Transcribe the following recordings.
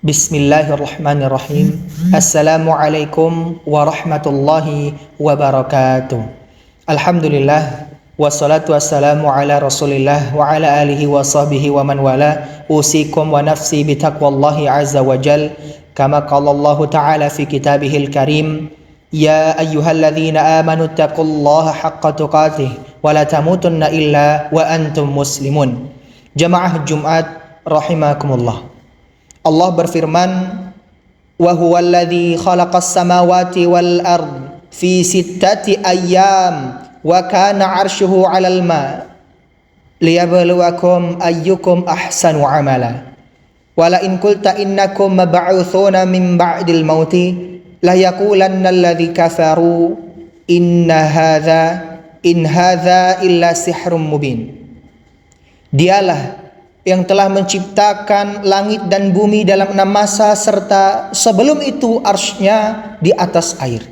Bismillahirrahmanirrahim. Assalamualaikum warahmatullahi wabarakatuh. Alhamdulillah, wassalatu wassalamu ala rasulillah wa ala alihi wa sahbihi wa man wala. Usikum wa nafsi bitaqwallahi azza wa jal. Kama qala Allah ta'ala fi kitabihil karim, ya ayyuhalladzina amanu taqullaha haqqa tuqatih wa la tamutunna illa wa antum muslimun. Jamaah Jumat rahimakumullah. Allah berfirman, wa huwallazi khalaqas samawati wal ard fi sittati ayyam wa kana 'arshuhu 'alal ma liyabluwakum ayyukum ahsanu 'amala wa la in qulta innakum mab'utsuna min ba'dil mauti la yaqulanna alladzi kafaru in hadza illa sihrun mubin. Dialah yang telah menciptakan langit dan bumi dalam 6 masa serta sebelum itu arsy-Nya di atas air.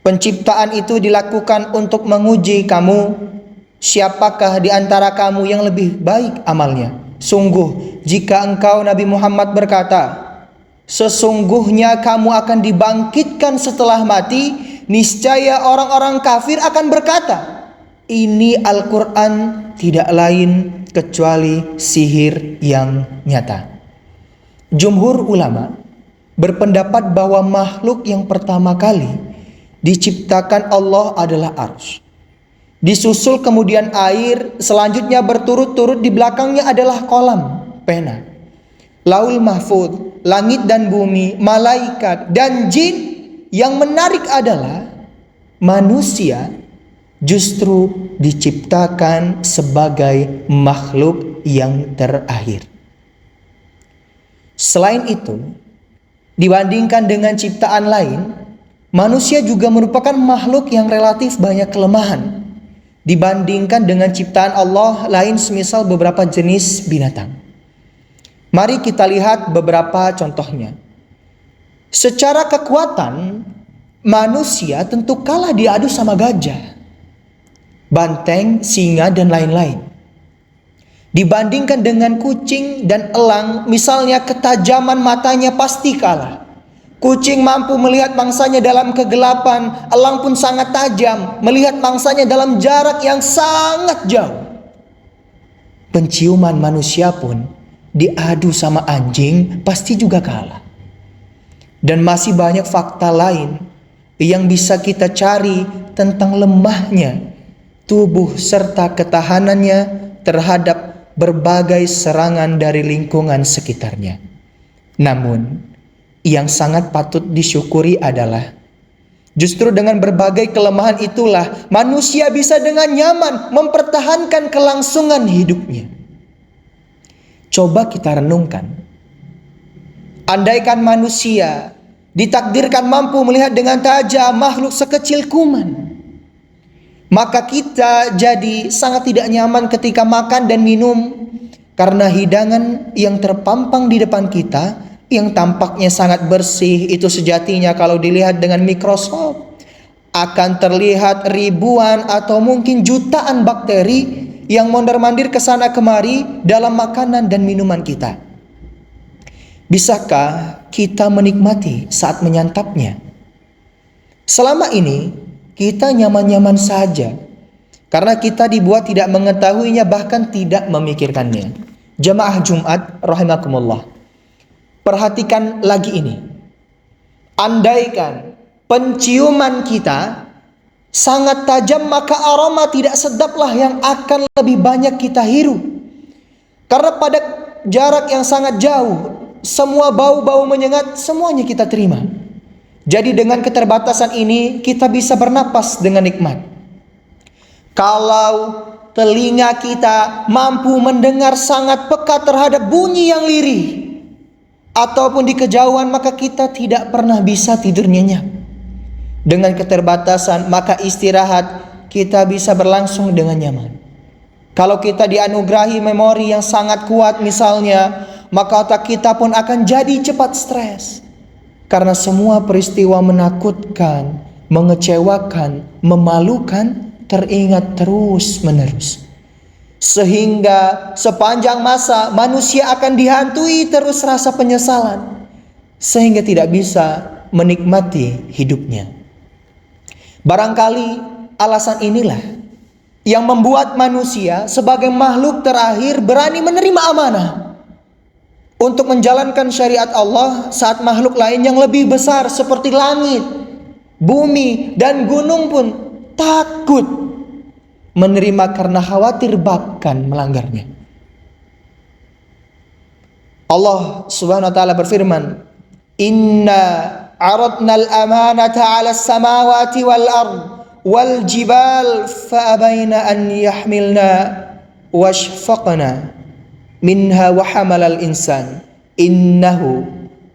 Penciptaan itu dilakukan untuk menguji kamu, siapakah di antara kamu yang lebih baik amalnya. Sungguh jika engkau Nabi Muhammad berkata, sesungguhnya kamu akan dibangkitkan setelah mati, niscaya orang-orang kafir akan berkata, ini Al-Quran tidak lain kecuali sihir yang nyata. Jumhur ulama berpendapat bahwa makhluk yang pertama kali diciptakan Allah adalah arsy. Disusul kemudian air, selanjutnya berturut-turut di belakangnya adalah kolam, pena, Laul Mahfuz, langit dan bumi, malaikat dan jin. Yang menarik adalah manusia justru diciptakan sebagai makhluk yang terakhir. Selain itu, dibandingkan dengan ciptaan lain, manusia juga merupakan makhluk yang relatif banyak kelemahan dibandingkan dengan ciptaan Allah lain, semisal beberapa jenis binatang. Mari kita lihat beberapa contohnya. Secara kekuatan, manusia tentu kalah diadu sama gajah, banteng, singa, dan lain-lain. Dibandingkan dengan kucing dan elang, misalnya ketajaman matanya pasti kalah. Kucing mampu melihat mangsanya dalam kegelapan, elang pun sangat tajam, melihat mangsanya dalam jarak yang sangat jauh. Penciuman manusia pun diadu sama anjing pasti juga kalah. Dan masih banyak fakta lain yang bisa kita cari tentang lemahnya tubuh serta ketahanannya terhadap berbagai serangan dari lingkungan sekitarnya. Namun, yang sangat patut disyukuri adalah justru dengan berbagai kelemahan itulah manusia bisa dengan nyaman mempertahankan kelangsungan hidupnya. Coba kita renungkan. Andaikan manusia ditakdirkan mampu melihat dengan tajam makhluk sekecil kuman, maka kita jadi sangat tidak nyaman ketika makan dan minum, karena hidangan yang terpampang di depan kita yang tampaknya sangat bersih itu sejatinya kalau dilihat dengan mikroskop akan terlihat ribuan atau mungkin jutaan bakteri yang mondar-mandir ke sana kemari dalam makanan dan minuman kita. Bisakah kita menikmati saat menyantapnya? Selama ini kita nyaman-nyaman saja karena kita dibuat tidak mengetahuinya, bahkan tidak memikirkannya. Jamaah Jumat rahimakumullah, perhatikan lagi ini. Andaikan penciuman kita sangat tajam, maka aroma tidak sedaplah yang akan lebih banyak kita hirup. Karena pada jarak yang sangat jauh, semua bau-bau menyengat semuanya kita terima. Jadi dengan keterbatasan ini kita bisa bernapas dengan nikmat. Kalau telinga kita mampu mendengar sangat peka terhadap bunyi yang lirih ataupun di kejauhan, maka kita tidak pernah bisa tidur nyenyak. Dengan keterbatasan, maka istirahat kita bisa berlangsung dengan nyaman. Kalau kita dianugerahi memori yang sangat kuat misalnya, maka otak kita pun akan jadi cepat stres. Karena semua peristiwa menakutkan, mengecewakan, memalukan teringat terus menerus. Sehingga sepanjang masa manusia akan dihantui terus rasa penyesalan, sehingga tidak bisa menikmati hidupnya. Barangkali alasan inilah yang membuat manusia sebagai makhluk terakhir berani menerima amanah untuk menjalankan syariat Allah saat makhluk lain yang lebih besar seperti langit, bumi, dan gunung pun takut menerima karena khawatir bahkan melanggarnya. Allah Subhanahu wa taala berfirman, "Inna aradna al-amanata 'ala as-samawati wal ard wal jibal fa abaina an yahmilna washfaqna minha wa hamalal insan innahu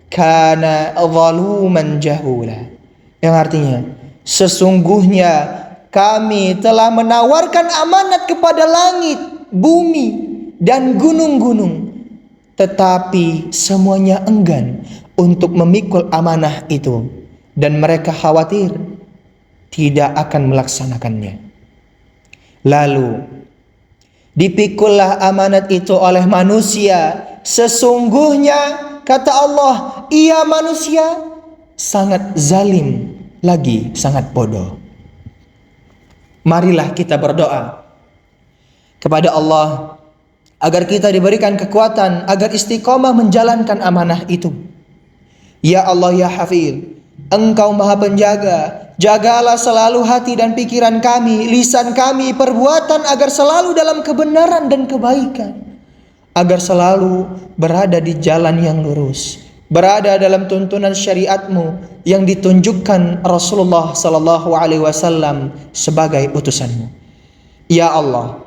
kana zaluman jahula." Yang artinya, sesungguhnya kami telah menawarkan amanat kepada langit, bumi, dan gunung-gunung, tetapi semuanya enggan untuk memikul amanah itu, dan mereka khawatir tidak akan melaksanakannya. Lalu dipikullah amanat itu oleh manusia. Sesungguhnya, kata Allah, ia manusia sangat zalim lagi sangat bodoh. Marilah kita berdoa kepada Allah agar kita diberikan kekuatan agar istiqomah menjalankan amanah itu. Ya Allah ya Hafidh, Engkau Maha Penjaga, jagalah selalu hati dan pikiran kami, lisan kami, perbuatan agar selalu dalam kebenaran dan kebaikan, agar selalu berada di jalan yang lurus, berada dalam tuntunan syariat-Mu yang ditunjukkan Rasulullah sallallahu alaihi wasallam sebagai utusan-Mu. Ya Allah,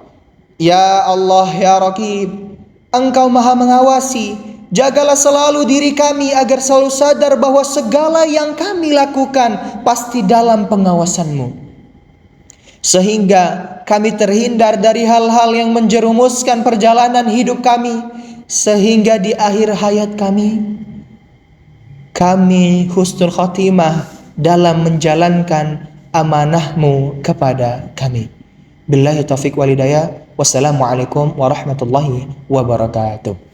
ya Allah, ya Raqib, Engkau Maha mengawasi, jagalah selalu diri kami agar selalu sadar bahwa segala yang kami lakukan pasti dalam pengawasan-Mu, sehingga kami terhindar dari hal-hal yang menjerumuskan perjalanan hidup kami, sehingga di akhir hayat kami husnul khotimah dalam menjalankan amanah-Mu kepada kami. Billahi taufiq wal hidayah. Wassalamualaikum warahmatullahi wabarakatuh.